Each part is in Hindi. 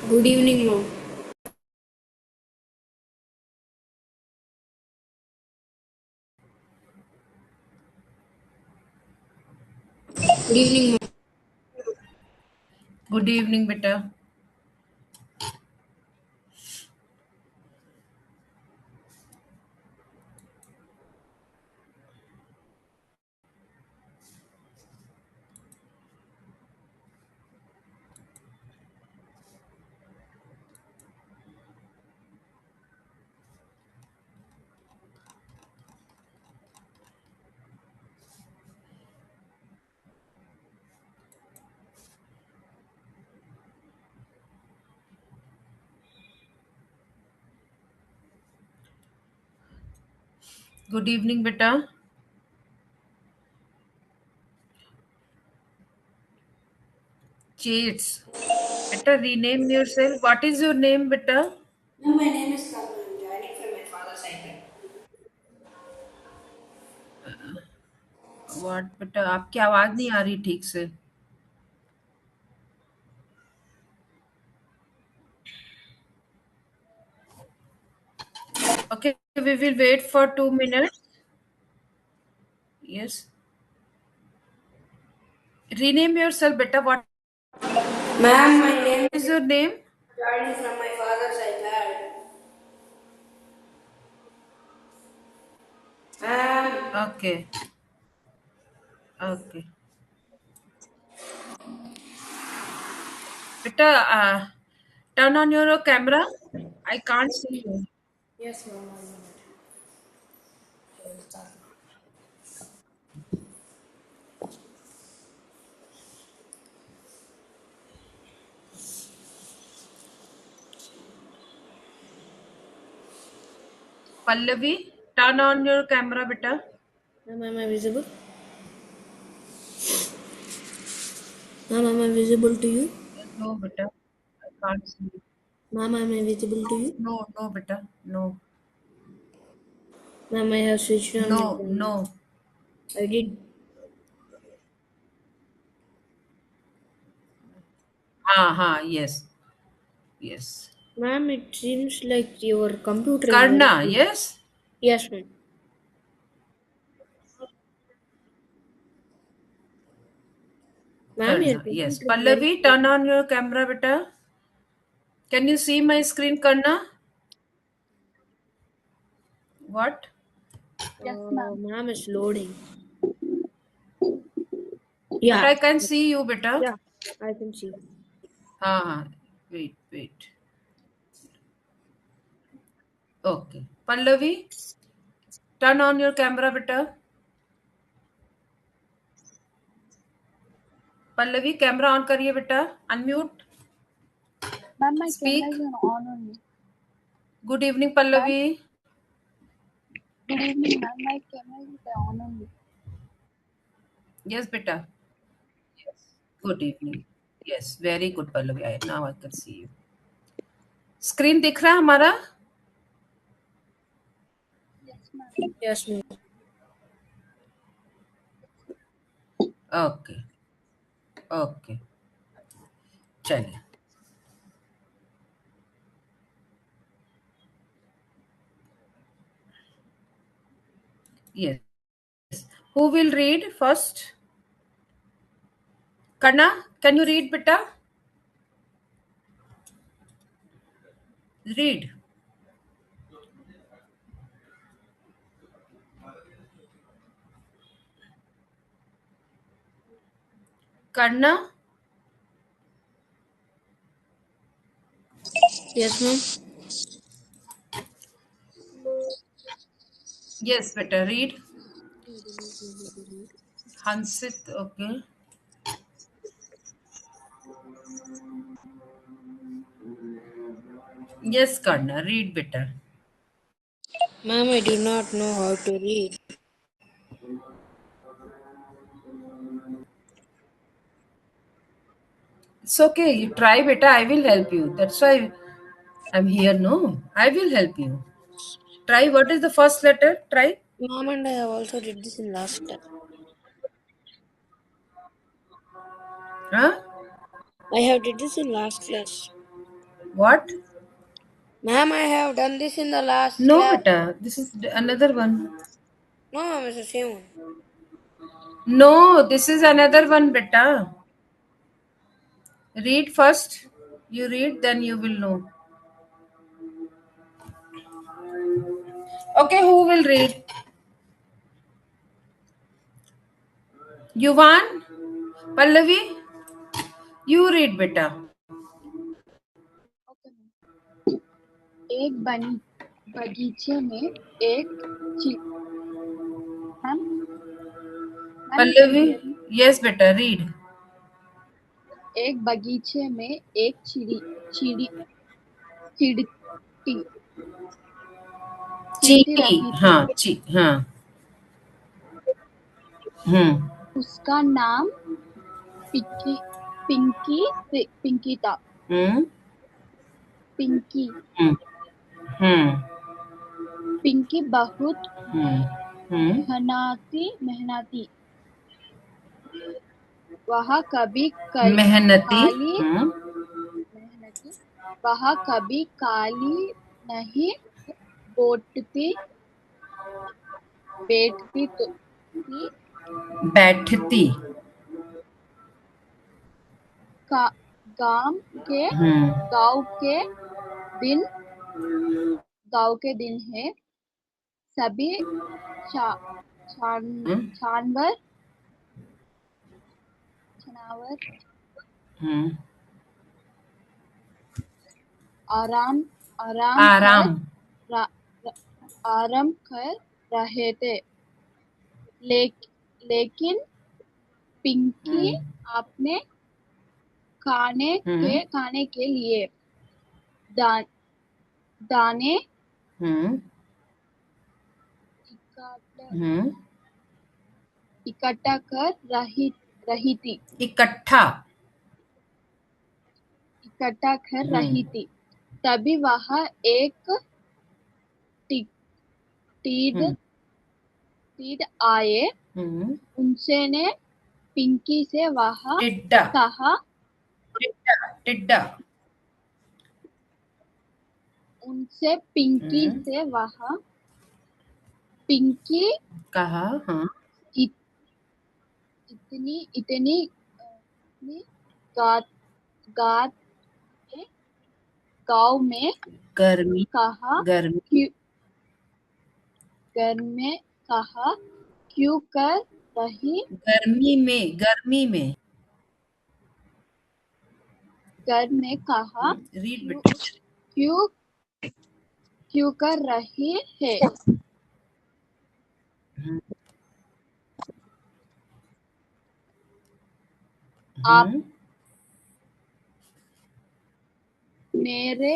Good evening, mom. Good evening, mom. Good evening, beta. Good evening, beta. Cheats. Beta, rename yourself. What is your name, beta? No, my name is Kamal. I'm joining from my father's iPad. What, beta? आपकी आवाज नहीं आ रही ठीक से. Okay, we will wait for 2 minutes. Yes. Rename yourself, beta. What Ma'am, my name is is your name? joining from my father's iPad. Ma'am, Okay. Okay. Beta, turn on your camera. I can't see you. yes, ma'am. 1 minute. Pallavi, turn on your camera, beta. Ma'am, am I visible? Ma'am, am I visible to you? No, beta. I can't see you. Ma'am, am I visible to you? No, no, beta. No. Ma'am, I have switched on my No, camera. no. I did. Yes. Yes. Ma'am, it seems like your computer is very Karna, slow. yes? Yes, ma'am. Ma'am, your Karna, yes. computer is very Pallavi, slow. turn on your camera, beta. Can you see my screen, Karna? What? Yes, ma'am. Ma'am, it's loading. But Yeah. I can see you, beta. Yeah, I can see. Wait, wait. Okay. Pallavi, turn on your camera, beta. Pallavi, camera on करिए बेटा. Unmute. Ma'am, my camera Speak. is on only. Good evening, Ma'am, Pallavi. good evening, ma'am. My camera is on only. Yes, beta. Good evening. Yes, very good, Pallavi. Now I can see you. Screen दिख रहा है हमारा? Yes, ma'am. Yes, ma'am. Okay. Okay. चलिए. Yes. Who will read first? Karna, can you read, beta? Read. Karna? Yes, ma'am. Yes, beta. Read. I do not know how to read. Hansit. Okay. Yes, Karna. Read, beta. Ma'am, I do not know how to read. It's okay. You try, beta. I will help you. That's why I'm here. No, I will help you. Try. What is the first letter? Try. Ma'am, and I have also did this in last time. Huh? I have did this in last class. What? Ma'am, I have done this in the last No, class. beta. This is another one. No, ma'am, it's the same one. No, this is another one, beta. Read first. You read, then you will know. Okay, who will read? Yuvan? Pallavi? You read, beta. Okay ma'am. एक बगीचे में एक ma'am ma'am you can Pallavi? Hear me. Yes, beta. Read. एक बगीचे में एक चिड़िटी चिड़ती चीटी. रही थी। हाँ, हाँ. उसका नाम पिंकी पिंकी था। हम्म. पिंकी हम्म. हम्म. पिंकी बहुत हम्म. मेहनती। वह कभी मेहनती. खाली मेहनती वह कभी खाली नहीं बैठती थी। बैठती. गांव के दिन है। सभी जानवर आराम आराम. कर रहे थे। लेकिन पिंकी अपने खाने के लिए दाने इकट्ठा कर रही थी। इकट्ठा कर रही थी। तभी वहाँ एक टीड आए। उनसे पिंकी से वह टिड्डा. कहा टिड्डा. उनसे पिंकी से वह पिंकी कहा. हाँ. इतनी गाँव में गर्मी. कहा गर्मी. घर में कहा क्यों कर रही गर्मी में. गर्मी में. घर में कहा रीड बेटा. क्यों कर रही है। आप मेरे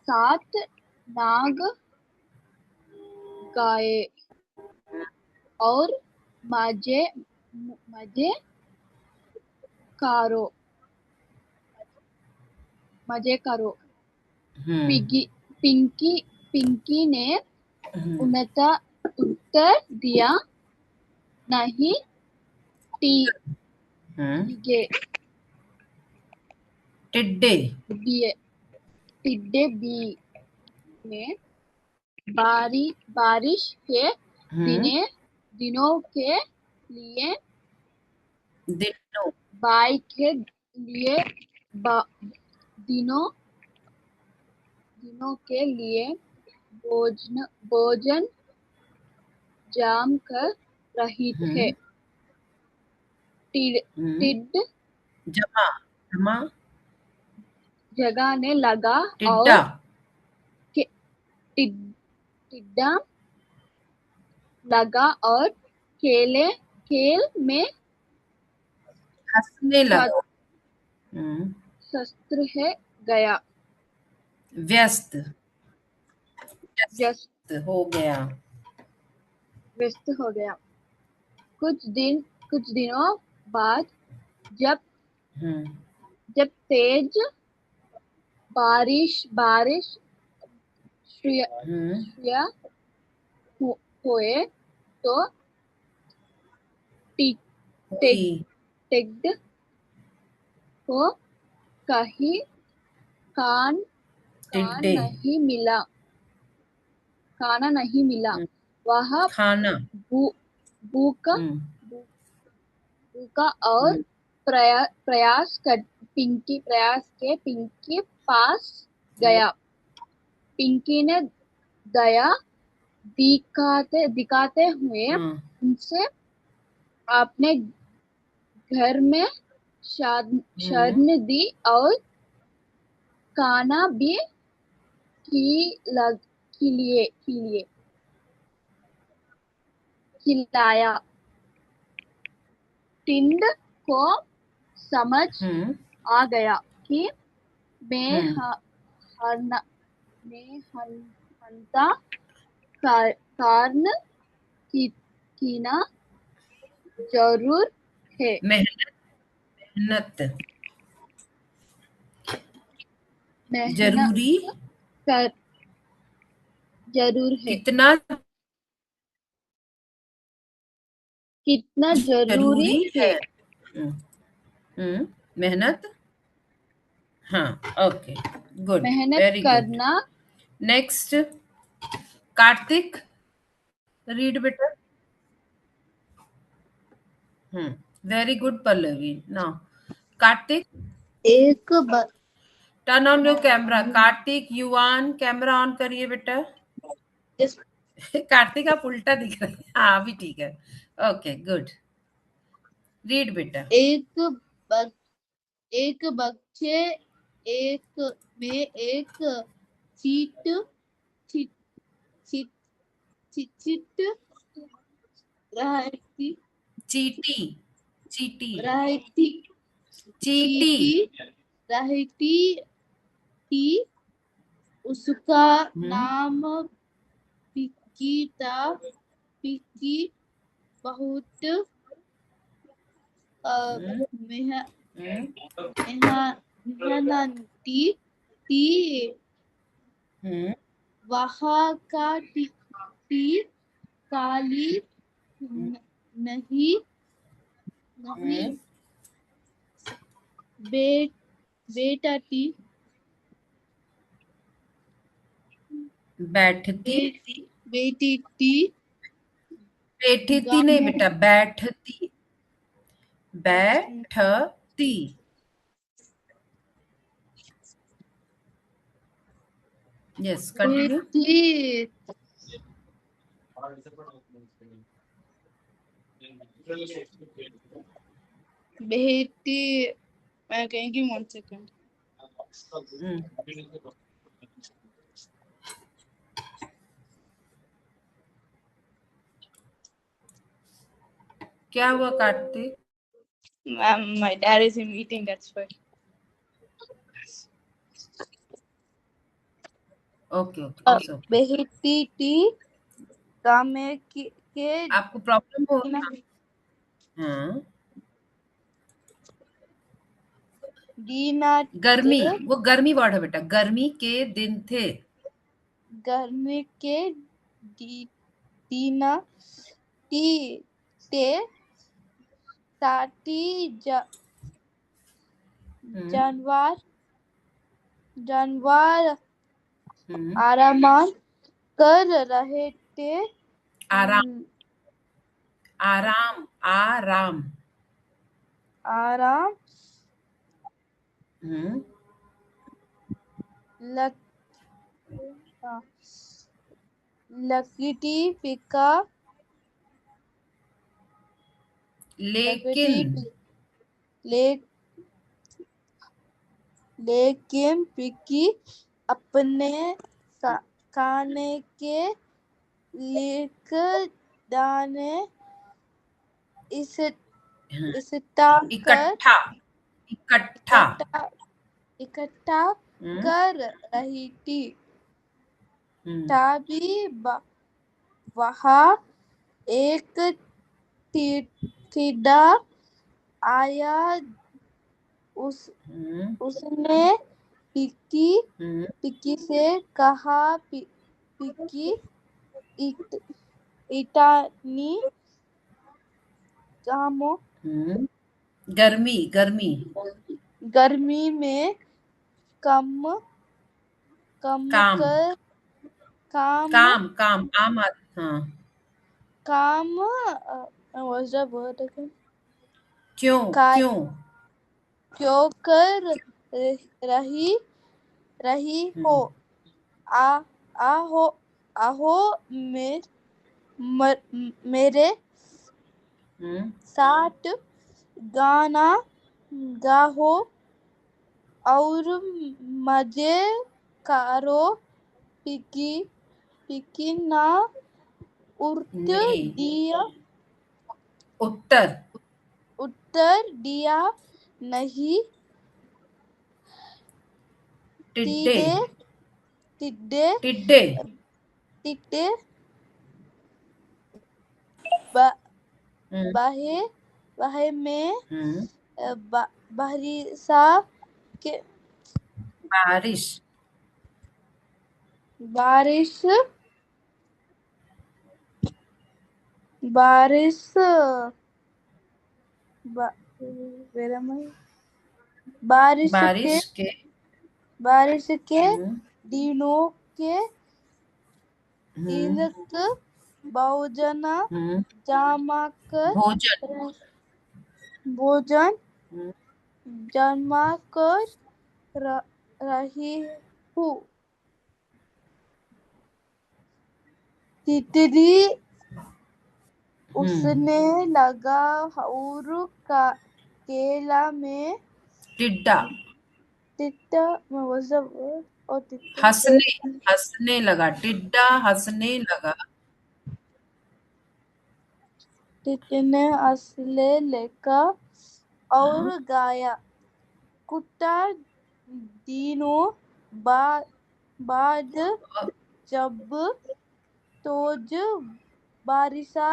साथ नाग गाए और मजे करो। पिंकी ने उत्तर दिया नहीं टिड्डे बी में बारिश के दिनों के लिए बाई के लिए दिनों के लिए भोजन जाम कर रही है। टिड जगाने लगा और टिड्डा लगा और खेल में हंसने लगा. शस्त्र है गया। व्यस्त हो गया. व्यस्त हो गया। कुछ दिनों बाद जब तेज बारिश हुए तो टिड को कहीं खान टिड्डे खाना नहीं मिला। वह खाना भूखा और हम्म, प्रयास के पिंकी पास गया। पिंकी ने दया दिखाते हुए उनसे अपने घर में शरण दी और खाना भी खिलाया। टिंड को समझ आ गया कि मैं हंता कारण कीना जरूर है। मेहनत मेहनत जरूरी जरूर है। कितना जरूरी है। मेहनत। हाँ, ओके, गुड, मेहनत वेरी गुड। करना। नेक्स्ट, कार्तिक, रीड बेटा। Very good Pallavi. Now Kartik, एक turn on your camera. Kartik, Yuvan, camera on करिए बेटा। कार्तिक आप उल्टा दिख रहे हैं। हाँ, अभी ठीक है। ओके, गुड, रीड बेटा। एक बच्चे में एक चीट रहती चीटी रहती थी। उसका नाम पिक्की था। पिक्की बहुत मेहनती थी। वहाँ का टी काली नहीं बैठती नहीं बेटा, बैठती। Yes, continue. बेटी मैं कहेंगी 1 सेकंड। क्या हुआ Kartik? Ma'am, my dad is in meeting, that's why. Okay बेटी टी कामे के आपको प्रॉब्लम हो? हाँ, दीना गर्मी, वो गर्मी वर्ड है बेटा। गर्मी के दिन थे। गर्मी के दीना टी ते साथी जानवर आराम कर रहे थे। आराम। लकीटी पिका लेकिन पिकी अपने खाने के लिख दाने इकट्ठा कर रही थी। तभी वहाँ एक टिड्डा आया। उसने पिक्की से कहा, पिक्की इतनी गर्मी गर्मी में कम कम काम कर काम काम काम आम हाँ काम what's the word again? क्यों काय क्यों क्यों कर रही हो आहो आहो मेरे साथ गाना गाओ और मजे करो पिकी ना नहीं दिया उत्तर दिया नहीं टिड्डे टिड्डे टिड्डे टिड्डे हम्म, बाहे में हम्म, बारिशा के बारिश बारिश बारिश where am I? बारिश के दिनों के इलक भोजन भोजन जमा कर रही हूँ तितली उसने लगा और केला में टिड्डा हंसने लगा टिड्डा हंसने लगा ने असले लेकर और गाया कुत्ता दिनों बाद जब तेज बारिशा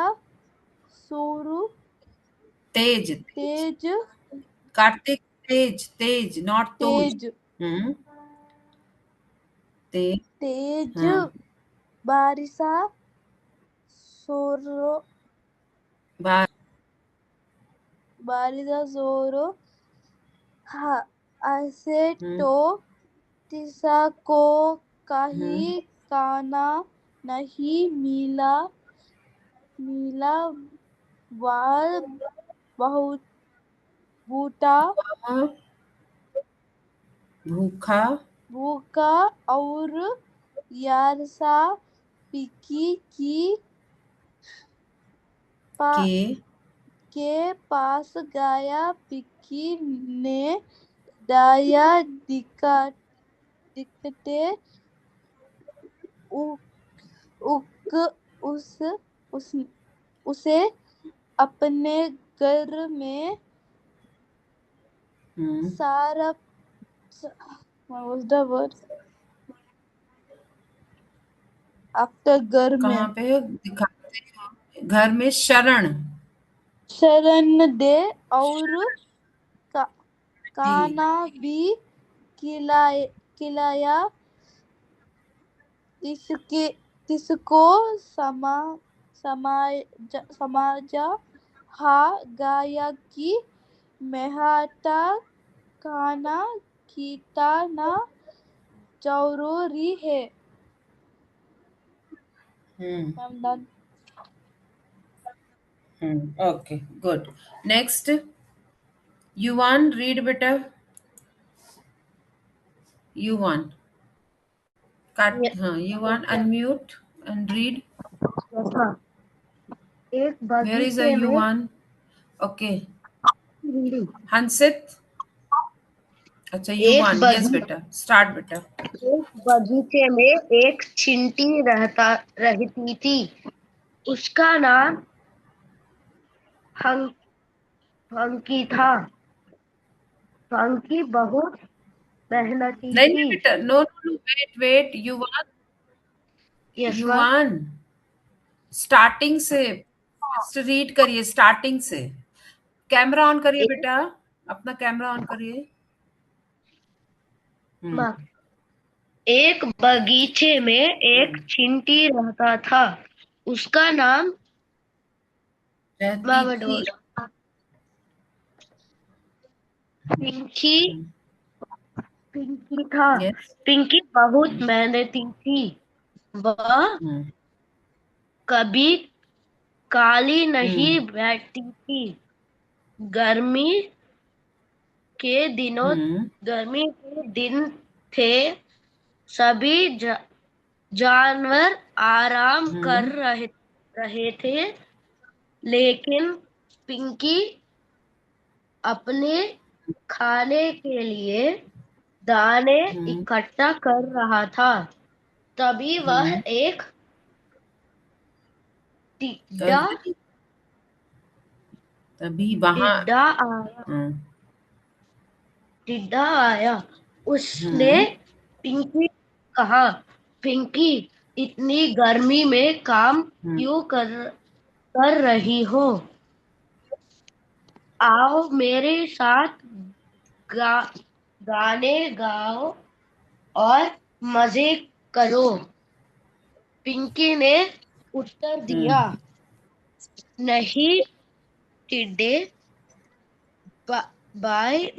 शुरू तेज कार्तिक तेज नॉट तोज तेज बारिशा शुरू जोरो ऐसे तो तीसा को कहीं खाना नहीं मिला वाल बहुत भूखा और यारसा पिकी के पास गया पिकी ने दाया दिखते उसे अपने घर में सारा what was the word after घर में कहाँ पे दिखाते हैं घर में शरण दे और खाना भी खिलाया इसको समाजा हा गाया की मेहता खाना खिलाना जरूरी है I'm done. Okay good next युवान रीड बेटा युवान युवान अनम्यूट एंड रीड एक वेयर इज बगीचे में युवान ओके हंसित अच्छा युवान यस बेटा स्टार्ट बेटा एक बगीचे में एक चींटी रहती थी उसका नाम फंकी था फंकी बहुत मेहनती नहीं थी बेटा नो वेट युवान स्टार्टिंग से रीड करिए स्टार्टिंग से कैमरा ऑन करिए बेटा अपना कैमरा ऑन करिए एक बगीचे में एक चींटी रहता था उसका नाम रहती थी पिंकी पिंकी था। यस। पिंकी बहुत मेहनती थी। वह कभी काली नहीं बैठती थी। गर्मी के गर्मी के दिन थे। सभी जानवर आराम कर रहे थे, लेकिन पिंकी अपने खाने के लिए दाने इकट्ठा कर रहा था। तभी वह एक टिड्डा तभी वहां टिड्डा आया टिड्डा आया। उसने पिंकी कहा, पिंकी, इतनी गर्मी में काम क्यों कर रही हो? आओ मेरे साथ गाने गाओ और मजे करो। पिंकी ने उत्तर दिया, नहीं टिड्डे भाई,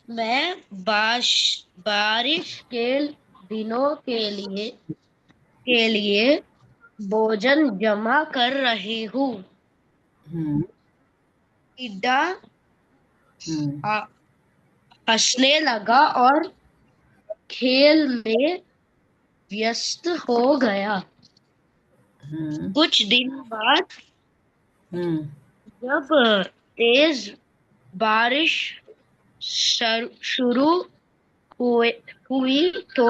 मैं बारिश के दिनों के लिए भोजन जमा कर रही हूँ। टिड्डा हंसने लगा और खेल में व्यस्त हो गया। कुछ दिन बाद जब तेज बारिश शुरू हुई तो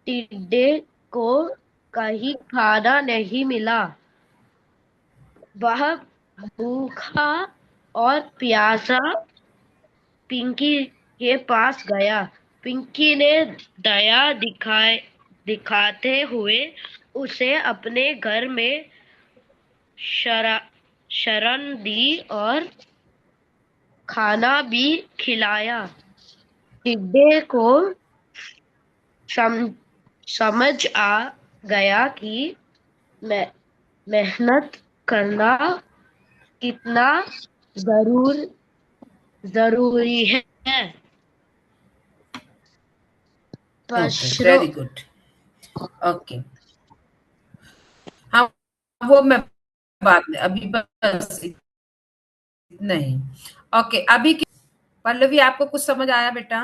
टिड्डे को कहीं खाना नहीं मिला। वह भूखा और प्यासा पिंकी के पास गया। पिंकी ने दया दिखाते हुए उसे अपने घर में शरण दी और खाना भी खिलाया। टिड्डे को समझ आ गया कि मेहनत करना कितना जरूरी है। Very good. ओके, हाँ वो मैं बाद में, अभी बस नहीं। ओके, अभी पल्लवी आपको कुछ समझ आया बेटा?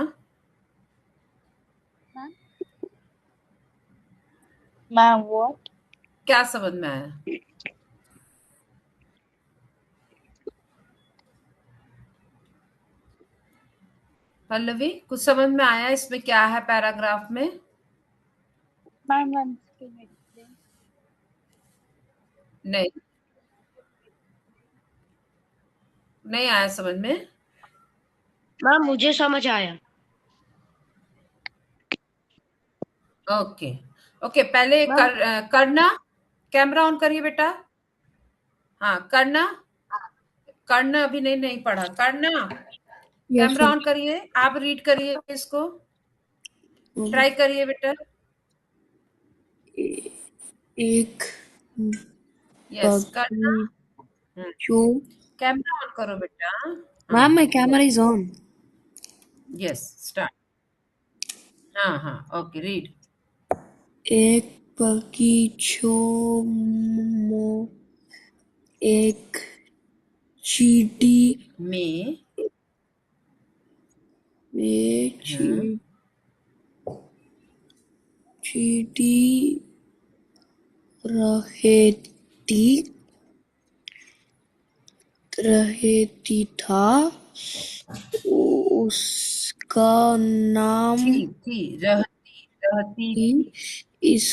Ma'am what? क्या समझ में आया? पल्लवी कुछ समझ में आया इसमें क्या है पैराग्राफ में? Ma'am once can you explain? नहीं आया समझ में? मैम मुझे समझ आया। ओके ओके, पहले करना, कैमरा ऑन करिए बेटा। हाँ करना अभी नहीं पढ़ा। करना कैमरा ऑन करिए, आप रीड करिए इसको, ट्राई करिए बेटा। एक यस करना, कैमरा ऑन करो बेटा। Ma'am, my camera is on. Yes start. हाँ ओके, रीड। एक बगीचों में एक चींटी चींटी रहती था। उसका नाम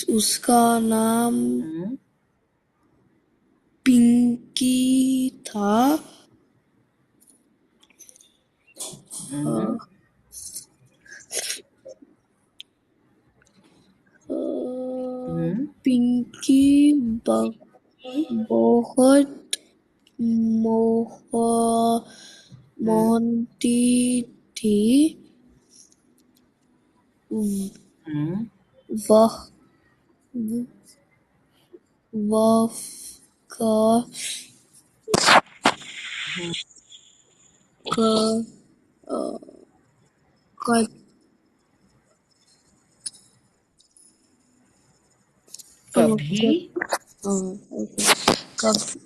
उसका नाम पिंकी था। पिंकी बहुत मोहनती थी। क क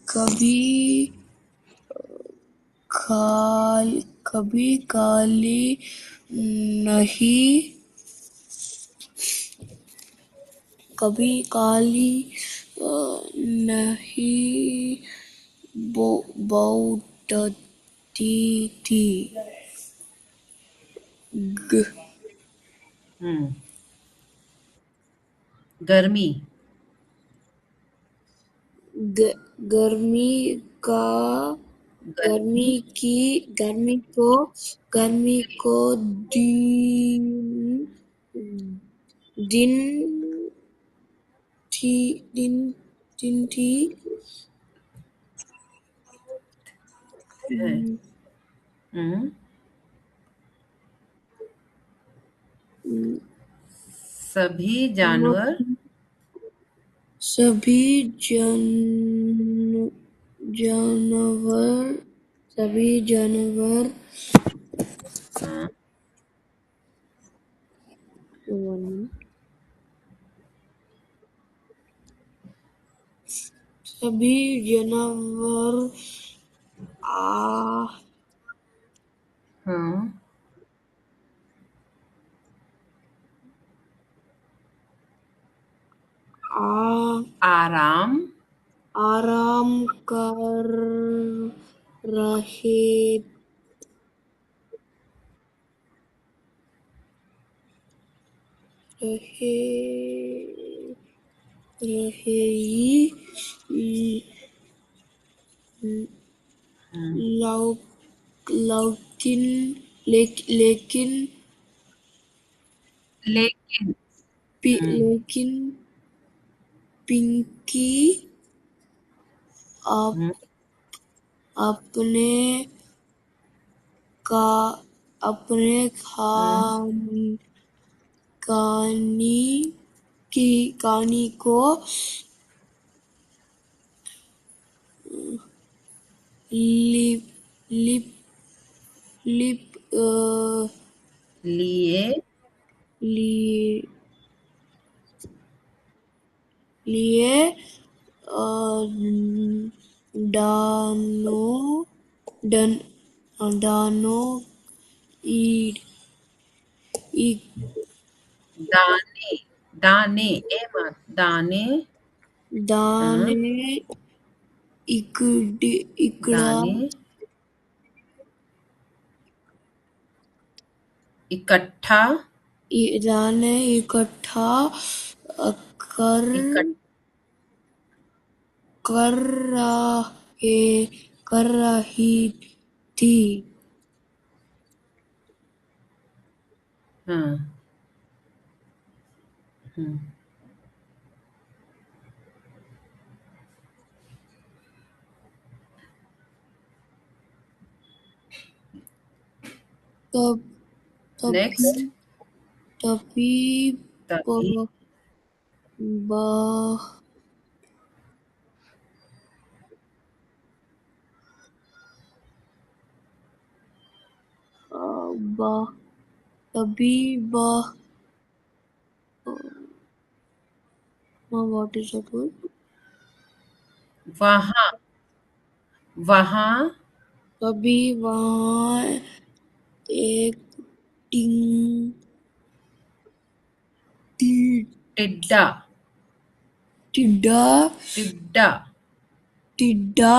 कभी कभी काली नहीं कभी काली नहीं बोलती थी। ग, गर्मी ग, गर्मी का गर्मी गर्मी को दिन दिन थी दिन दिन थी है। हम्म, सभी जानवर सभी जानवर हाँ, सभी जानवर आ हाँ, आ आराम आराम कर रहे रहे लौ, लौकिन लेकिन लेकिन लेकिन पिंकी हम्म, अपने का अपने हम्म, कहानी को लिप लिप लिप लिए लिए लिए डानो डन डानो ईड ई दाने दाने ए मत दाने हाँ, दाने इकड़ा दाने इकट्ठा दाने इकट्ठा कर इकट्ठा कर कर रही थी। हाँ, हम्म, तब तभी नेक्स्ट तभी तभी ब- ब- तभी what is that word? वहाँ वहाँ तभी वहाँ एक टिंग टी- टिड्डा टिड्डा टिड्डा टिड्डा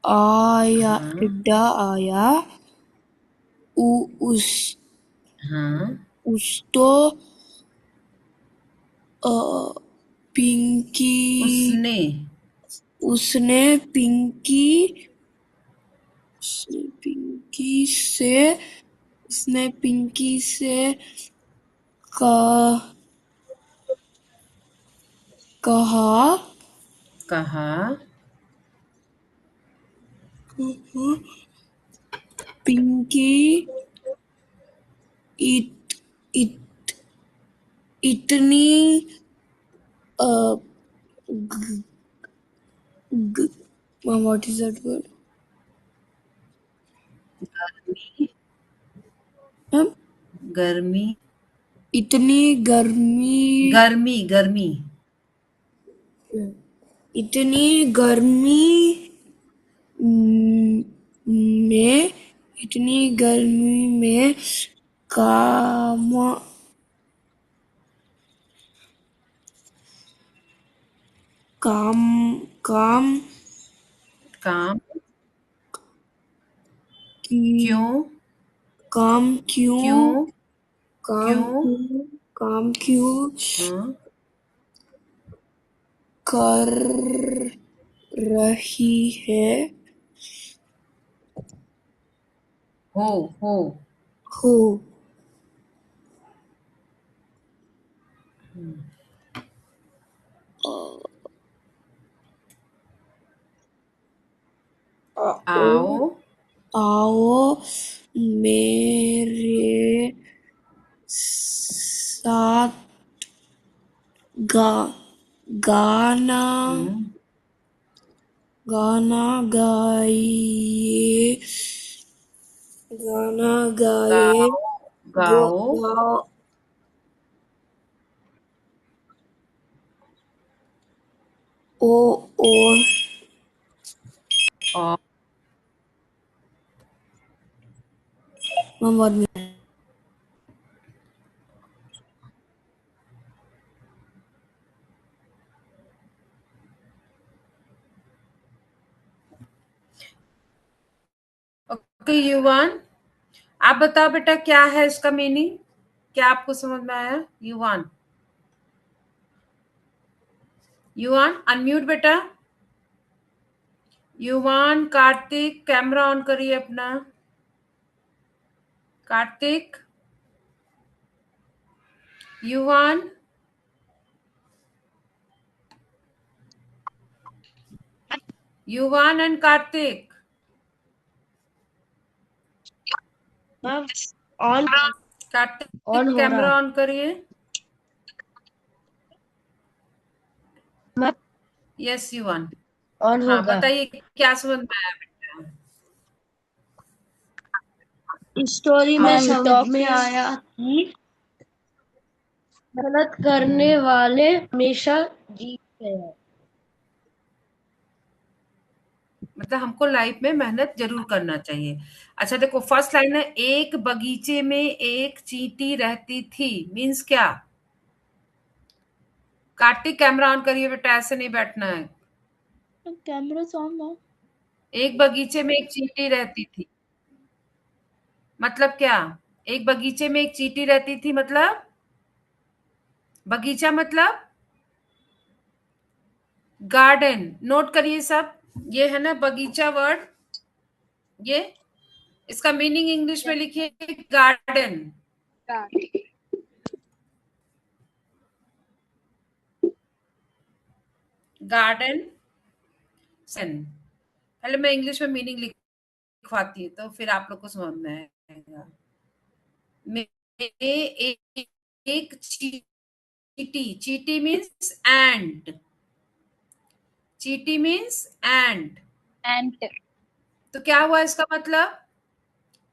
आया हाँ, टिड्डा आया उस हाँ, तो पिंकी उसने उसने पिंकी उसने पिंकी से उसने पिंकी से कहा कहा पिंकी इत, इत, इतनी what is that word? गर्मी मैम गर्मी इतनी गर्मी गर्मी गर्मी इतनी गर्मी में इतनी गर्मी में काम काम काम काम की क्यों काम क्यों क्यों काम क्यों क्यों काम क्यों हाँ, कर रही है हो हो आओ आओ मेरे साथ गाना हम्म, गाना गाइए गाना गाए गाओ गाओ ओ और और मोहम्मद में ओके युवान, आप बताओ बेटा क्या है इसका मीनिंग, क्या आपको समझ में आया? युवान युवान अनम्यूट बेटा। युवान, कार्तिक कैमरा ऑन करिए अपना। कार्तिक, युवान, युवान and Kartik, ma'am on Kartik on हो कैमरा रहा ऑन करिए। मैम यस युवान, ऑन हाँ होगा। बताइए क्या समझ में आया बेटा? इस स्टोरी में मैम समझ टॉप में इज आया कि मेहनत करने वाले हमेशा जीतते हैं। मतलब हमको लाइफ में मेहनत जरूर करना चाहिए। अच्छा देखो फर्स्ट लाइन है, एक बगीचे में एक चींटी रहती थी, मीन्स क्या? कार्तिक कैमरा ऑन करिए बेटा, ऐसे नहीं बैठना है। कैमरा ऑन ना। एक बगीचे में एक चींटी रहती थी मतलब क्या? एक बगीचे में एक चींटी रहती थी मतलब, बगीचा मतलब गार्डन। नोट करिए सब, ये है ना बगीचा वर्ड, ये इसका मीनिंग इंग्लिश में लिखिए गार्डन। गार्डन सन, पहले मैं इंग्लिश में मीनिंग लिखवाती हूँ तो फिर आप लोग को समझ में आएगा। में एक चीटी, चीटी मीन्स एंड, चीटी मीन्स एंड, Ant. तो क्या हुआ इसका मतलब?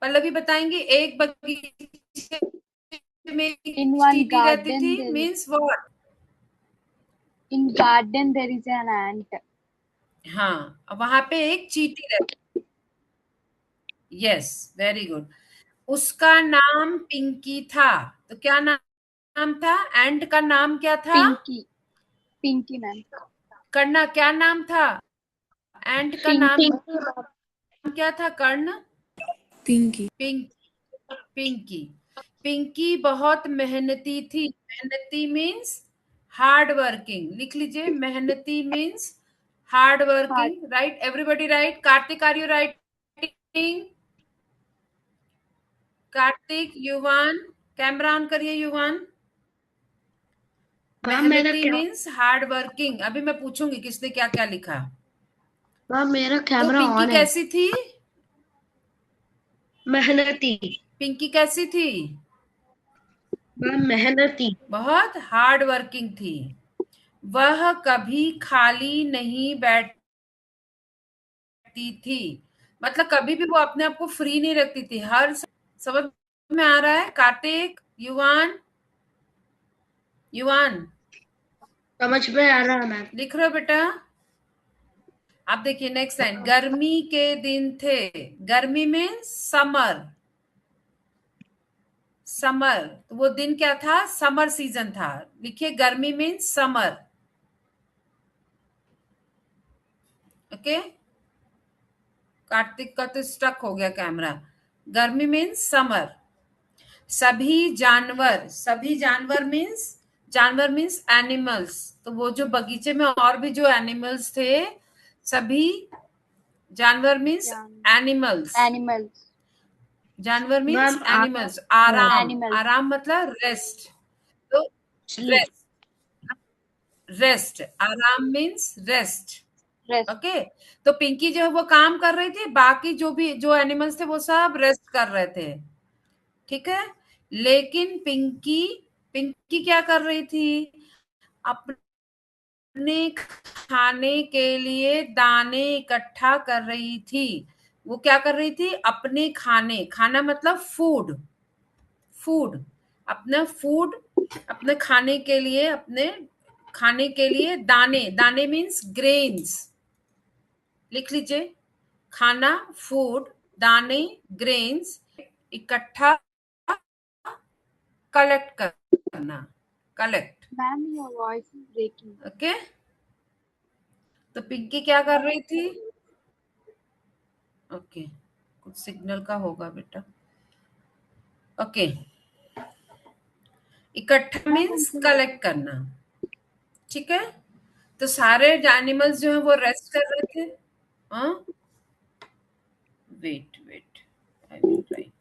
पल्लवी बताएंगे। एक बगीचे में एक In one चींटी रहती garden, थी means what? in garden there is an ant. हाँ, वहां पे एक चींटी रहती। Yes, very good. उसका नाम पिंकी था, तो क्या नाम था? एंड का नाम क्या था? Pinky. Pinky ma'am. करना क्या नाम था? एंड का नाम Pinky. क्या था? कर्ण, पिंकी पिंक, पिंकी। पिंकी बहुत मेहनती थी, मेहनती मीन्स हार्ड वर्किंग, लिख लीजिए मेहनती means hard Heart. Working, right? Everybody right? Kartik are you writing? Kartik, Yuvan, camera on करिए युवान। मैम मेरा मेहनती मीन्स हार्ड वर्किंग। अभी मैं पूछूंगी किसने क्या क्या लिखा। मैम मेरा तो कैमरा पिंकी ऑन है। कैसी थी? मेहनती। पिंकी कैसी थी? मैम मेहनती। बहुत हार्ड वर्किंग थी। वह कभी खाली नहीं बैठती थी, मतलब कभी भी वो अपने आप को फ्री नहीं रखती थी, हर समझ में आ रहा है? कार्तिक, युवान, युवान समझ में आ रहा है मैम। लिख रहे हो बेटा? आप देखिए नेक्स्ट लाइन, गर्मी के दिन थे। गर्मी में समर, समर, तो वो दिन क्या था? समर सीजन था। लिखिए गर्मी में समर। ओके, कार्तिक का तो स्टक हो गया कैमरा। गर्मी मीन्स समर। सभी जानवर, सभी जानवर मीन्स, जानवर मीन्स एनिमल्स, तो वो जो बगीचे में और भी जो एनिमल्स थे, सभी जानवर मीन्स एनिमल्स, Animals. जानवर मीन्स मैम एनिमल्स। आराम, Animals. आराम मतलब रेस्ट, तो sleep. रेस्ट, रेस्ट, आराम मीन्स रेस्ट। Rest. ओके, तो पिंकी जो है वो काम कर रही थी, बाकी जो भी जो एनिमल्स थे वो सब रेस्ट कर रहे थे। ठीक है, लेकिन पिंकी, पिंकी क्या कर रही थी? अपने खाने के लिए दाने इकट्ठा कर रही थी। वो क्या कर रही थी? अपने खाने, खाना मतलब फूड, फूड, अपना फूड, अपने खाने के लिए, अपने खाने के लिए दाने, दाने मीन्स ग्रेन्स, लिख लीजिए, खाना, फूड, दाने, ग्रेन्स, इकट्ठा, कलेक्ट करना, collect. Ma'am, your voice is breaking. Okay, तो पिंकी क्या कर रही थी? ओके, कुछ सिग्नल का होगा बेटा। ओके, इकट्ठा Ma'am, मीन्स until कलेक्ट करना। ठीक है, तो सारे एनिमल्स जो है वो रेस्ट कर रहे थे। हाँ, wait wait, I will write.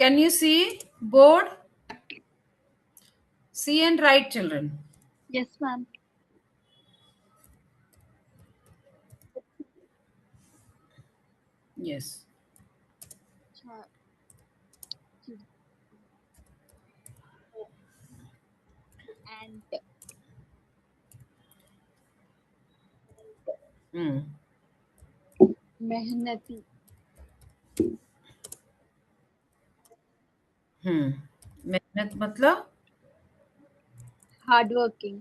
Can you see board? See and write, children. yes, ma'am. Yes. And Hmm. mehnati. मेहनत मतलब Hardworking.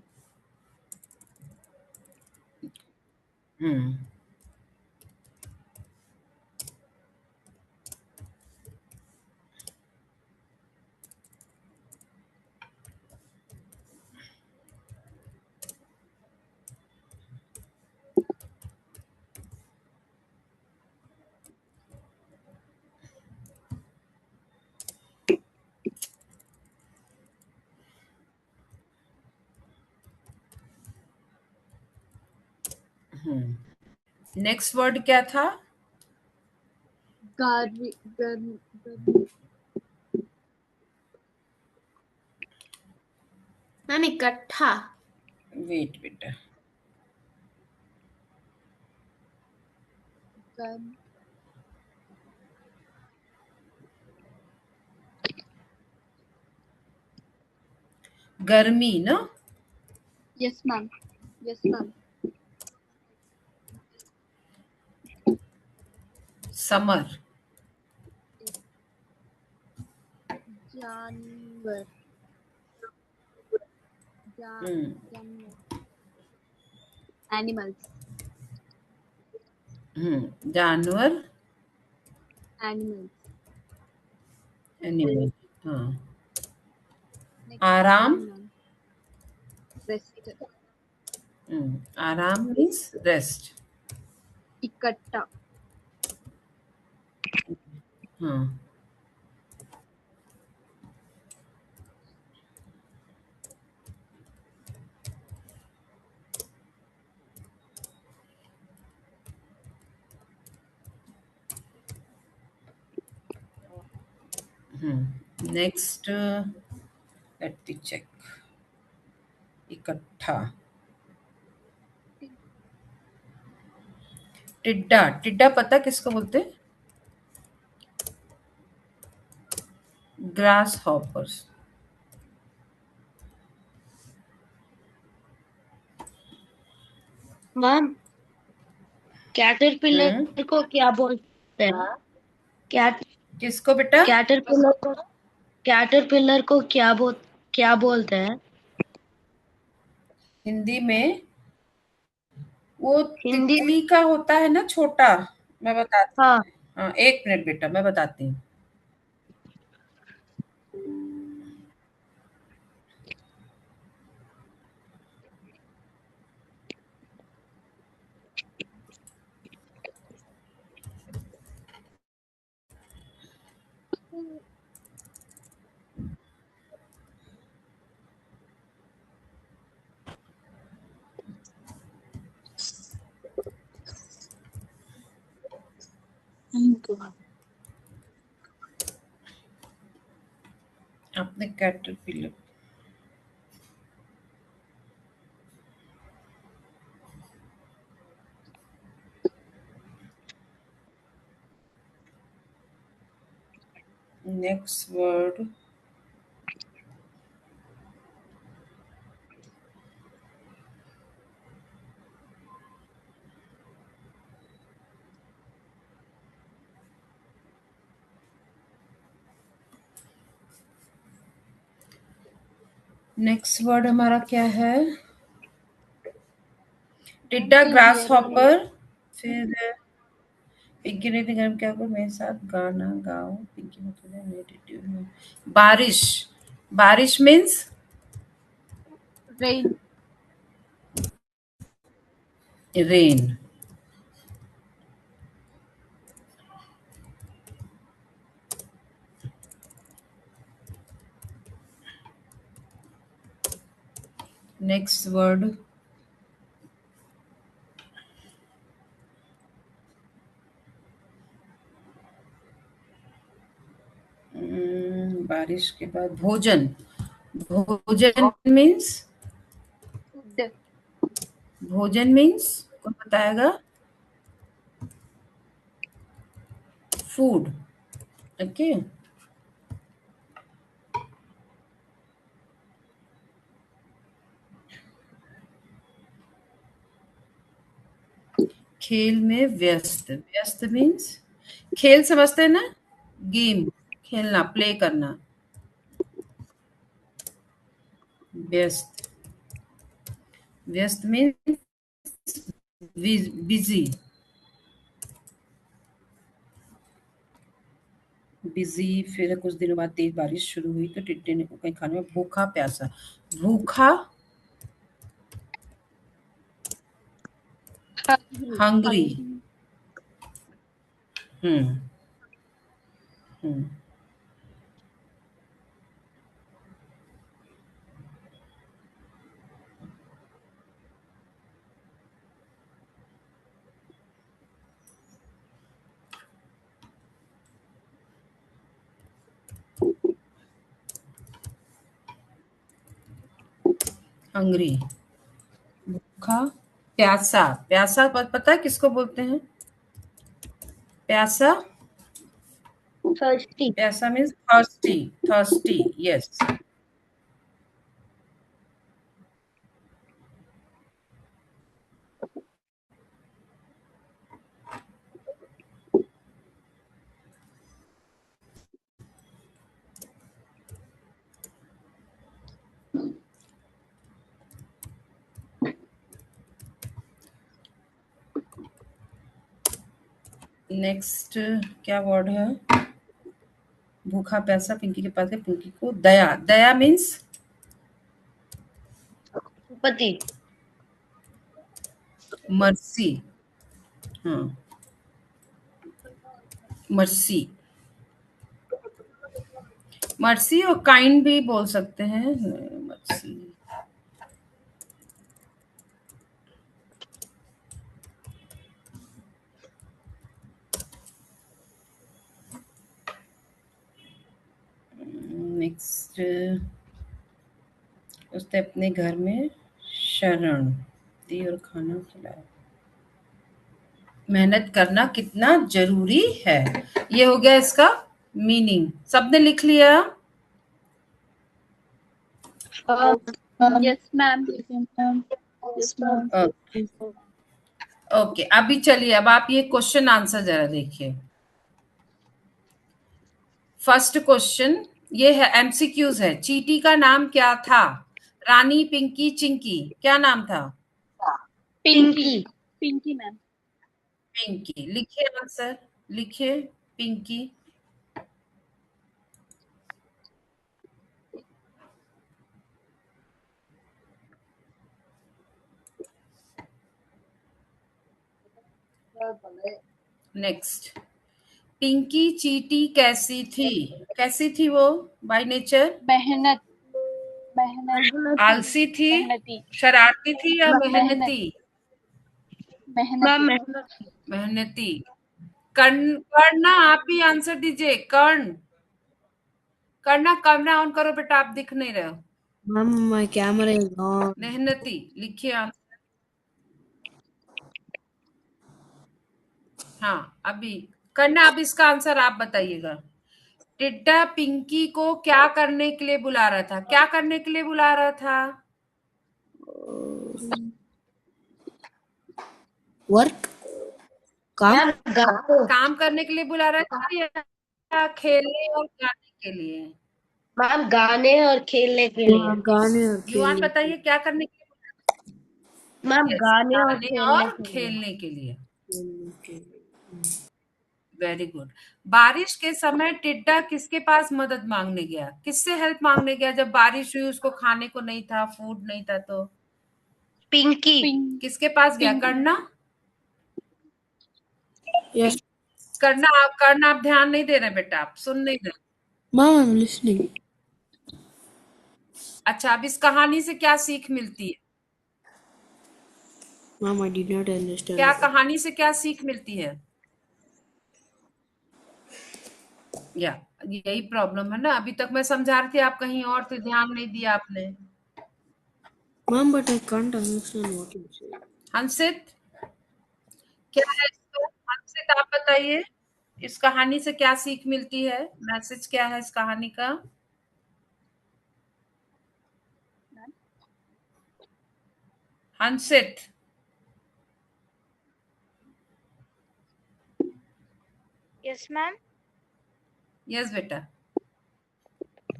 हम्म, नेक्स्ट वर्ड क्या था? Garvi. मैम इकट्ठा। वेट बेटा, गर्मी ना? Yes, ma'am. Yes, ma'am. Summer, Janvar. Janvar. Animals. जानवर, Animals. एनिमल। हाँ, Next आराम, one, ma'am. Rest. आराम मीन्स रेस्ट। Ikatta. हाँ, नेक्स्ट लेट मी चेक। इकट्ठा, टिड्डा, टिड्डा पता किसको बोलते हैं? Grass hoppers. मैम कैटरपिलर को क्या बोलते हैं? कैट किसको बेटा? कैटरपिलर को क्या बोलते हैं? हिंदी में वो हिंदी में? तितली का होता है ना छोटा, मैं बताती हाँ। हूँ। हाँ, 1 मिनट बेटा, मैं बताती हूँ। आपने कैटरपिलर, नेक्स्ट वर्ड हमारा क्या है? टिड्डा, ग्रास हॉपर, फिर पिंकी ने घर में क्या करो मेरे साथ गाना गाओ। पिंकी मतलब बारिश, बारिश means Rain. Rain. Next word बारिश के बाद भोजन, भोजन मीन्स, Food. भोजन मीन्स कौन बताएगा? फूड। ओके, खेल में व्यस्त, व्यस्त मीन्स खेल समझते हैं ना, गेम, खेलना, प्ले करना। व्यस्त, व्यस्त मीन्स बिजी, बिजी। फिर कुछ दिनों बाद तेज बारिश शुरू हुई तो टिड्डे ने को कहीं खाने में भूखा प्यासा, भूखा, हंग्री। हम्म हम्म हंग्री, भूखा, प्यासा। प्यासा पता है किसको बोलते हैं? प्यासा, थर्स्टी। प्यासा means thirsty, thirsty, yes. Next क्या वर्ड है? भूखा प्यासा, पिंकी के पास है, पिंकी को दया, दया मीन्स पति। मर्सी। हाँ, मर्सी, मर्सी और काइंड भी बोल सकते हैं, मर्सी। नेक्स्ट, उसने अपने घर में शरण दी और खाना खिलाया। मेहनत करना कितना जरूरी है। ये हो गया इसका मीनिंग। सबने लिख लिया? Yes, ma'am. Yes, ma'am. Okay, अभी चलिए, अब आप ये क्वेश्चन आंसर जरा देखिए। फर्स्ट क्वेश्चन ये है, एमसीक्यूज है। चींटी का नाम क्या था? रानी, पिंकी, चिंकी, क्या नाम था? Pinky. Pinky, ma'am. पिंकी। लिखिए आंसर, लिखिए पिंकी। नेक्स्ट, पिंकी चींटी कैसी थी? कैसी थी वो बाय नेचर? मेहनत मेहनत आलसी थी, मेहनती शरारती थी या मेहनत मेहनती? Ma'am, मेहनती मेहनती। कर्ण, कर्ण आप ही आंसर दीजिए। कर्ण, करना, कैमरा ऑन करो बेटा, आप दिख नहीं रहे हो। Ma'am, my camera is on. मेहनती, लिखिए आंसर। हाँ, अभी करना, अब इसका आंसर आप बताइएगा। टिड्डा पिंकी को क्या करने के लिए बुला रहा था? क्या करने के लिए बुला रहा था? Work? काम? ma'am, गाने. काम करने के लिए बुला रहा था या खेलने और गाने के लिए? Ma'am, गाने और खेलने के लिए. गाने और युवान खेलने। बताइए, क्या करने के लिए? Ma'am, Yes, गाने और गाने खेलने और के लिए. खेलने के लिए। Very good. बारिश के समय टिड्डा किसके पास मदद मांगने गया? किससे हेल्प मांगने गया जब बारिश हुई, उसको खाने को नहीं था, फूड नहीं था तो? Pinky. किसके पास गया? करना? Yes. करना आप ध्यान नहीं दे रहे बेटा, आप सुन नहीं रहे। Ma'am, I'm listening. अच्छा, अब इस कहानी से क्या सीख मिलती है? Ma'am, I did not understand. क्या कहानी से क्या सीख मिलती है? या यही प्रॉब्लम है ना, अभी तक मैं समझा रही थी, आप कहीं और थे, ध्यान नहीं दिया आपने। Ma'am, but I can't understand what you say. हंसित, क्या है इसका? हंसित आप बताइए, इस कहानी से क्या सीख मिलती है? मैसेज क्या है इस कहानी का? हंसित। Yes, ma'am. यस बेटा,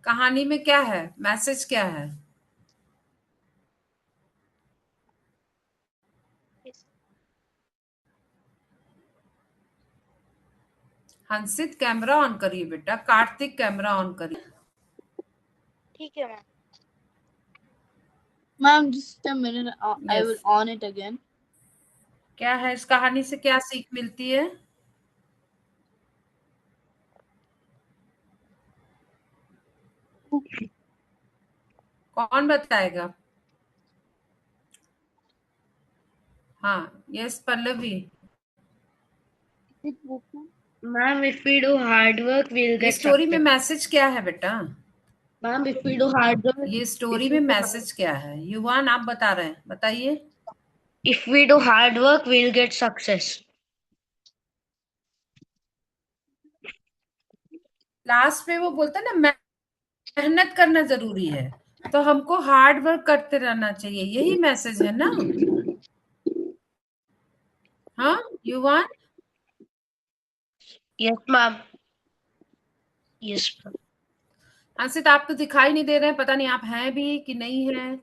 कहानी में क्या है, मैसेज क्या है? Yes. हंसित कैमरा ऑन करिए बेटा। कार्तिक कैमरा ऑन करिए। ठीक है, ma'am. Ma'am, just a minute. I will Yes. on it again. क्या है इस कहानी से क्या सीख मिलती है? कौन बताएगा? हाँ, yes Pallavi. Is it book, ma'am? Ma'am, if we do hard work, we'll ये get स्टोरी में success. मैसेज क्या है बेटा? Ma'am, if we do hard work, ये स्टोरी if में we do hard, मैसेज क्या है? युवान आप बता रहे हैं, बताइए। if we do hard work, we'll get success. Last में वो बोलता है ना, मेहनत करना जरूरी है, तो हमको हार्ड वर्क करते रहना चाहिए, यही मैसेज है ना? हाँ युवान? Yes, ma'am. Yes, ma'am. हंसित आप तो दिखाई नहीं दे रहे हैं, पता नहीं आप हैं भी कि नहीं हैं।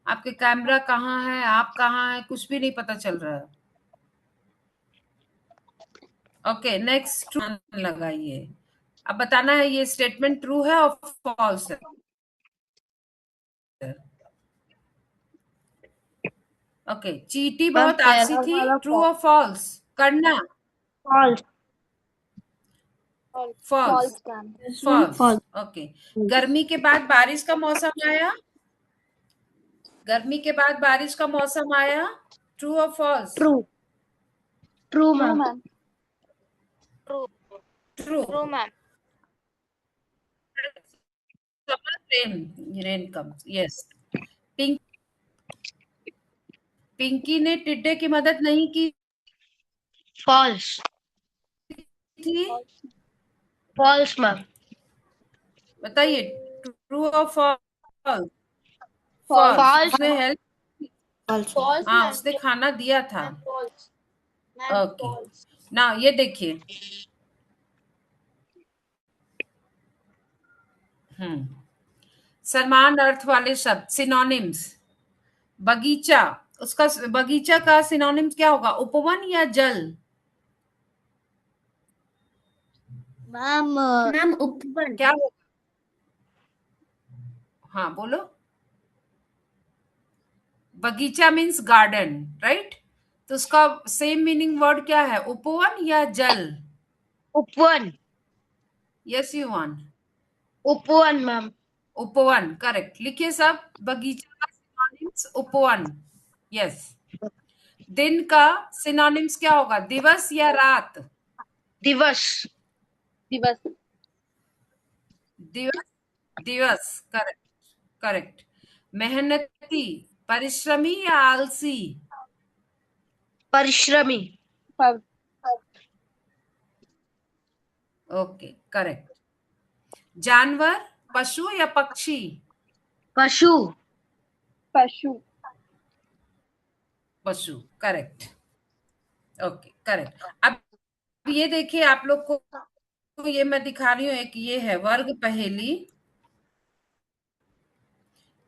आपके कैमरा कहाँ है, आप कहाँ हैं, कुछ भी नहीं पता चल रहा है। ओके, नेक्स्ट लगाइए। अब बताना है ये स्टेटमेंट ट्रू है और फॉल्स है। ओके, चींटी Ma'am, बहुत आलसी पहला थी, वाला ट्रू और फॉल्स? करना? false. False. False, ma'am. Yes, ma'am. False. Okay, गर्मी के बाद बारिश का मौसम आया। गर्मी के बाद बारिश का मौसम आया, ट्रू और false? True. True, True, ma'am. ma'am. True. True. True, ma'am. Rain comes, yes. Pink Pinky ने टिड्डे की मदद नहीं की false, थी, false मैम, बताइए ट्रू और फॉल्स? False. फॉल्स। false, उसने हेल्प, false. False, हाँ ma'am. उसने खाना दिया था। Ma'am, false. Ma'am, okay, false. ना ये देखिए, समान अर्थ वाले शब्द सिनोनिम्स। बगीचा, उसका बगीचा का सिनोनिम्स क्या होगा? उपवन या जल? मैम उपवन, क्या होगा? हाँ बोलो। बगीचा मीन्स गार्डन, राइट? तो उसका सेम मीनिंग वर्ड क्या है? उपवन या जल? उपवन, यस यू वन, उपवन मैम, उपवन, करेक्ट। लिखिए सब, बगीचा का सिनोनिम्स उपवन। यस। दिन का सिनोनिम्स क्या होगा? दिवस या रात? दिवस, Divas. दिवस, दिवस, करेक्ट, करेक्ट। मेहनती, परिश्रमी या आलसी? परिश्रमी, False. Okay, correct. जानवर, पशु या पक्षी? पशु, पशु, पशु, करेक्ट। Okay, correct. अब ये देखिए आप लोग को ये मैं दिखा रही हूँ, एक ये है वर्ग पहेली।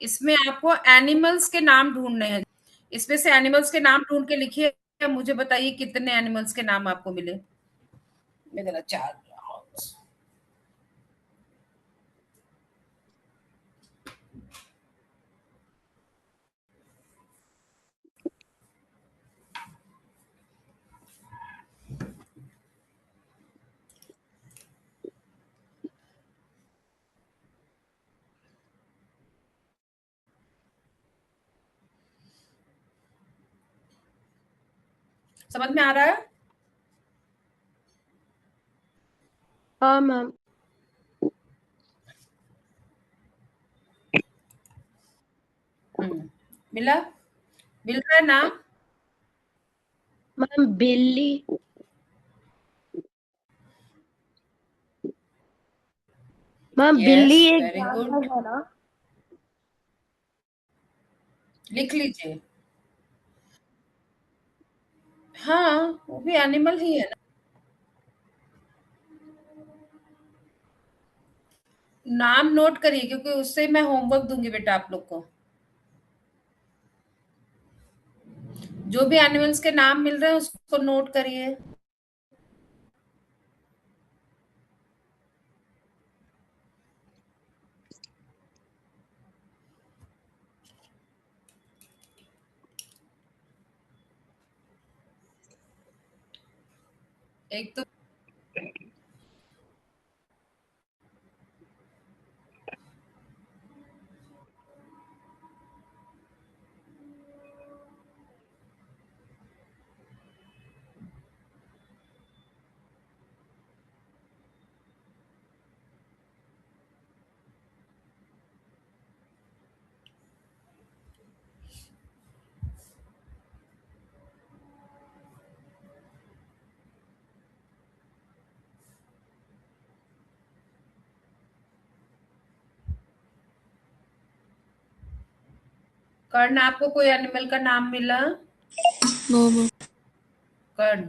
इसमें आपको एनिमल्स के नाम ढूंढने हैं। इसमें से एनिमल्स के नाम ढूंढ के लिखिए, मुझे बताइए कितने एनिमल्स के नाम आपको मिले। मेरा 4। समझ में आ रहा है? हाँ मैम, मिला, मिल रहा है नाम? मैम बिल्ली, मैम बिल्ली यस, एक वेरी गुड, जानवर है ना? लिख लीजिए। हाँ वो भी एनिमल ही है ना। नाम नोट करिए, क्योंकि उससे मैं होमवर्क दूंगी बेटा आप लोग को। जो भी एनिमल्स के नाम मिल रहे हैं उसको नोट करिए। एक तो कर्ण, आपको कोई एनिमल का नाम मिला? No, ma'am. Karna,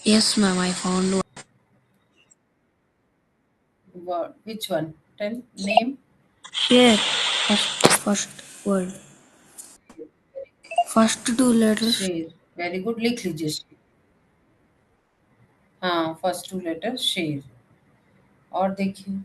Yes, ma'am. I found one. what, which one? Tell name. Share. First word. First two letters. शेर, वेरी गुड, लिख लीजिए शेर। हाँ, फर्स्ट 2 लेटर शेर। और देखिए,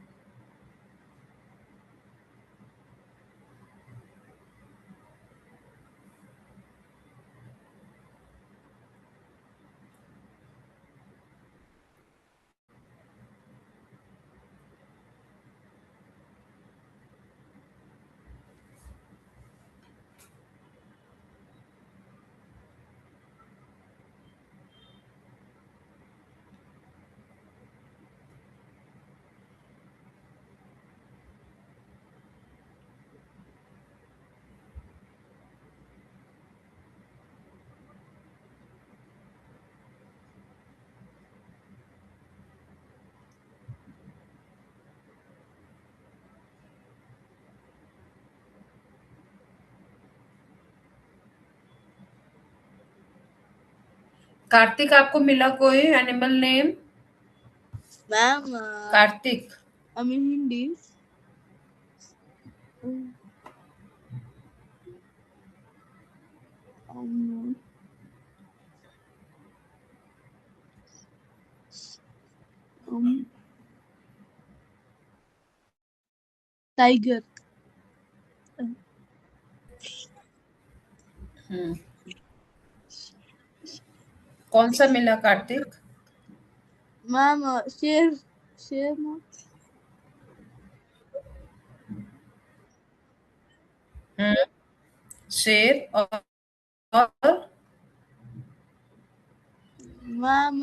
कार्तिक, आपको मिला कोई animal name? Ma'am, Kartik, I'm in Hindi. Um, um, tiger. कौन सा मिला कार्तिक? Ma'am, शेर ना. शेर और Ma'am,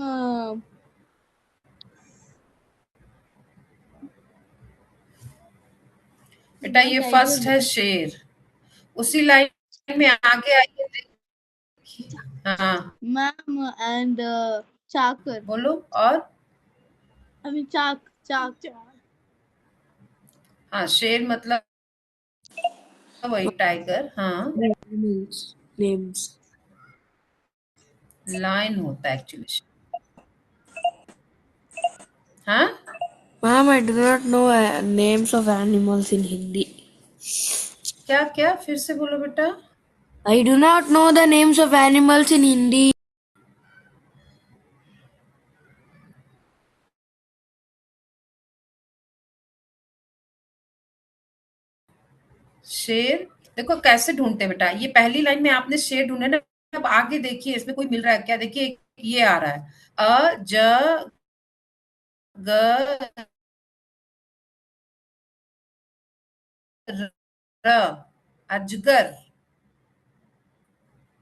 बेटा ये फर्स्ट है शेर, उसी लाइन में आगे आइए। हाँ ma'am and chakar. बोलो। और I mean chak. हाँ, शेर मतलब वही टाइगर। हाँ, Names. लाइन होता है एक्चुअली। हाँ, Ma'am, I do not know names of animals in Hindi. क्या क्या फिर से बोलो बेटा। I do not know the names of animals in Hindi. शेर देखो कैसे ढूंढते बेटा, ये पहली लाइन में आपने शेर ढूंढे ना। अब आगे देखिए इसमें कोई मिल रहा है क्या? देखिए ये आ रहा है, अ ज ग र, अजगर।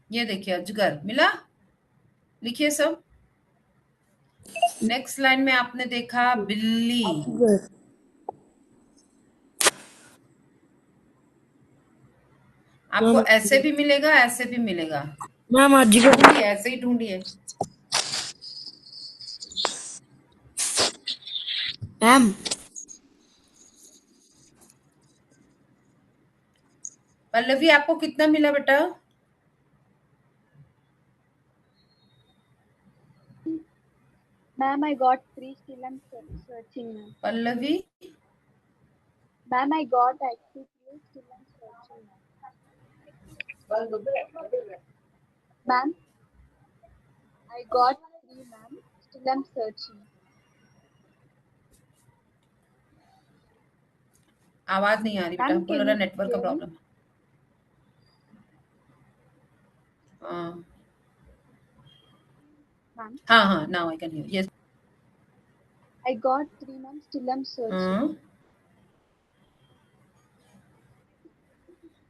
ये देखिए अजगर मिला, लिखिए सब। नेक्स्ट लाइन में आपने देखा बिल्ली। Good. आपको ऐसे भी मिलेगा, ऐसे भी मिलेगा। Ma'am, Ajgar. ढूंढिए, ऐसे ही ढूंढिए। Ma'am, पल्लवी, आपको कितना मिला बेटा? Ma'am, I got 3. Still I'm searching, ma'am. Pallavi, Ma'am, I got actually 3. Still I'm searching, ma'am. I got 3, ma'am. Still I'm searching. आवाज नहीं आ रही बेटा, Ma'am, हमको लग can रहा you नेटवर्क का hear me? प्रॉब्लम है। हाँ Ma'am, हाँ हाँ, now I can hear. Yes. I got 3, ma'am. Still I'm searching. हाँ,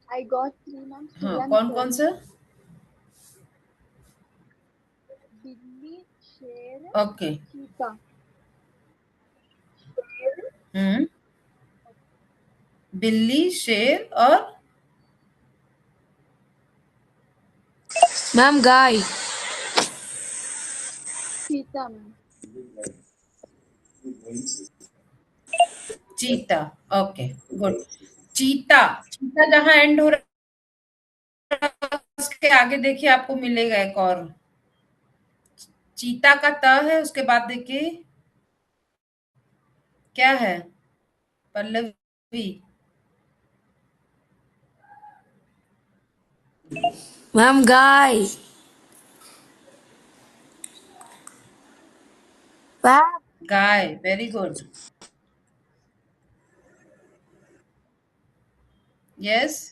I got 3, ma'am. Still हाँ, I'm कौन कौन सा? searching. Billy, शेर, ओके। चीता. बिल्ली, शेर और Ma'am, guy. चीता, ma'am. चीता। Okay, good. चीता, चीता जहां एंड हो रहा है उसके आगे देखिए आपको मिलेगा एक और। चीता का त है, उसके बाद देखिए क्या है पल्लवी? Ma'am, guy. Ma'am. गाय, वेरी गुड। यस।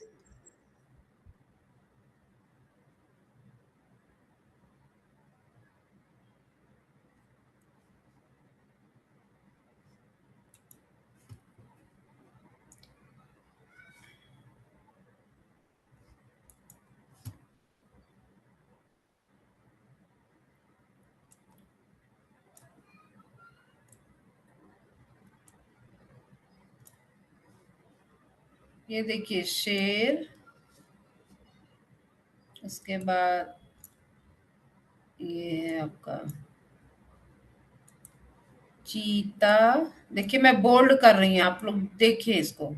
ये देखिए शेर, उसके बाद ये आपका चीता। देखिए मैं बोल्ड कर रही हूँ, आप लोग देखिए इसको।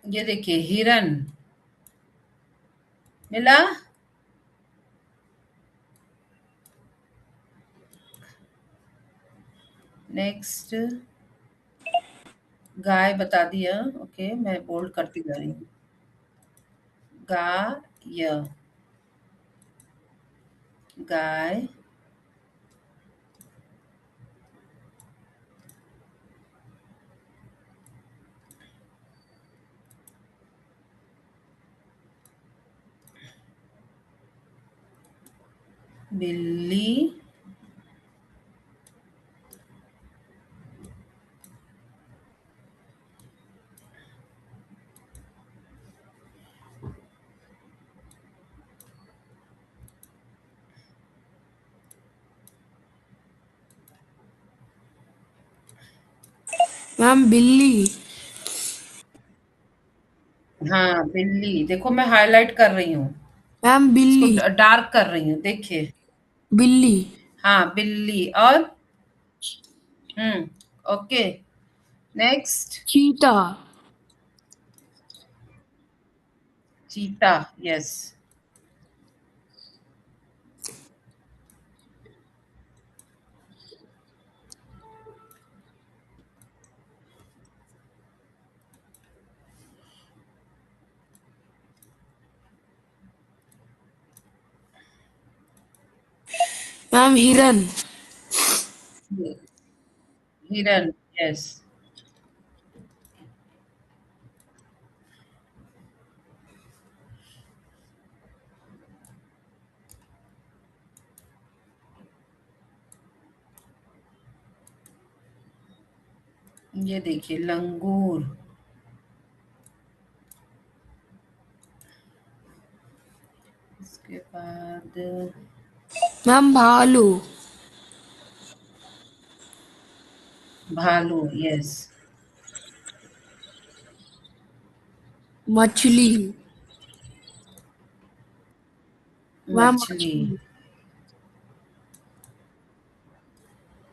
ये देखिए हिरन, मिला? नेक्स्ट गाय बता दिया। ओके, मैं बोल्ड करती जा रही हूँ। गाय, गाय, बिल्ली, मैम बिल्ली। हाँ बिल्ली, देखो मैं हाईलाइट कर रही हूँ, मैम इसको बिल्ली। डार्क कर रही हूँ, देखिए। बिल्ली। हाँ बिल्ली। और ओके, नेक्स्ट चीता। चीता, यस। मैम हिरन। हिरन, यस। ये देखिए लंगूर। इसके बाद मैम भालू। भालू, यस। मछली। मैम मछली, मछली।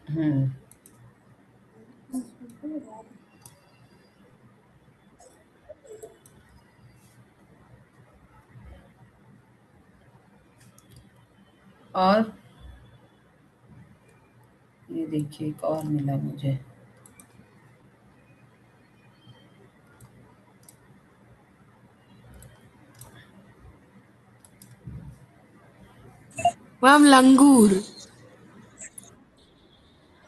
हम्म। और ये देखिए एक और मिला मुझे। मैम लंगूर।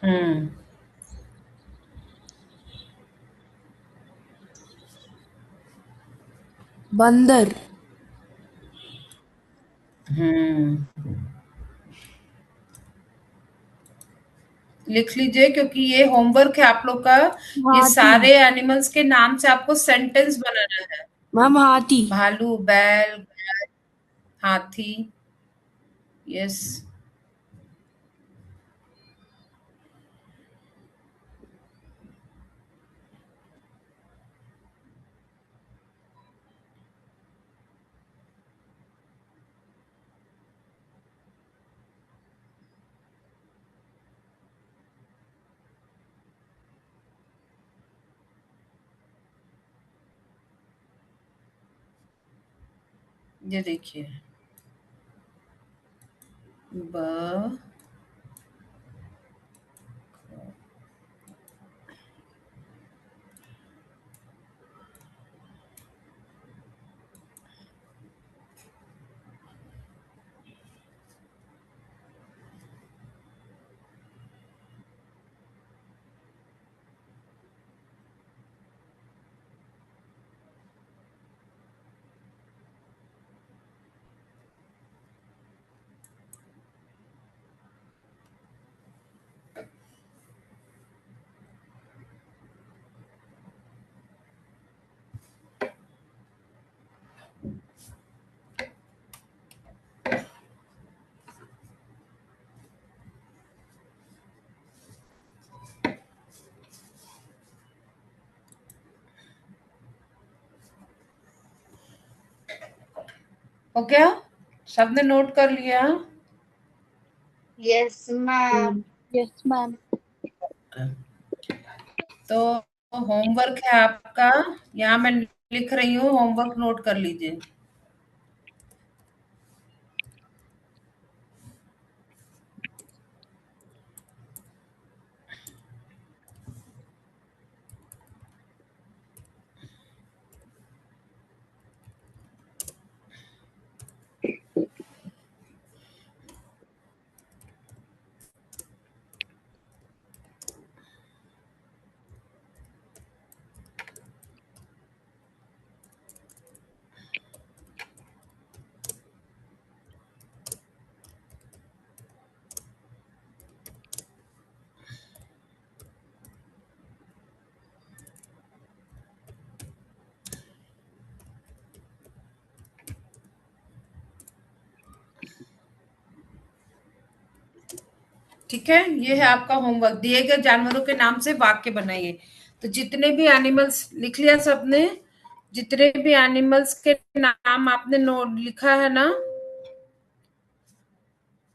हम्म। बंदर। हम्म, लिख लीजिए क्योंकि ये होमवर्क है आप लोग का। ये हाथी। सारे एनिमल्स के नाम से आपको सेंटेंस बनाना है। मैम हाथी। भालू, बैल, गाय, हाथी, यस। ये देखिए ब, हो गया? सबने नोट कर लिया? Yes, ma'am. Yes, ma'am. तो होमवर्क है आपका, यहाँ मैं लिख रही हूँ, होमवर्क नोट कर लीजिए। ठीक है, ये है आपका होमवर्क। दिए गए जानवरों के नाम से वाक्य बनाइए। तो जितने भी एनिमल्स लिख लिया सबने, जितने भी एनिमल्स के नाम आपने नोट लिखा है ना,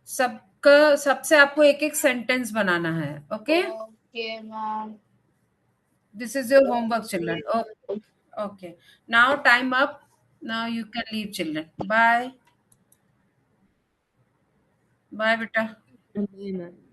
सबका सबसे आपको एक एक सेंटेंस बनाना है। Okay, Okay, ma'am. This is your homework children. Okay, now time up, now you can leave children. Bye bye बेटा। Bye, ma'am.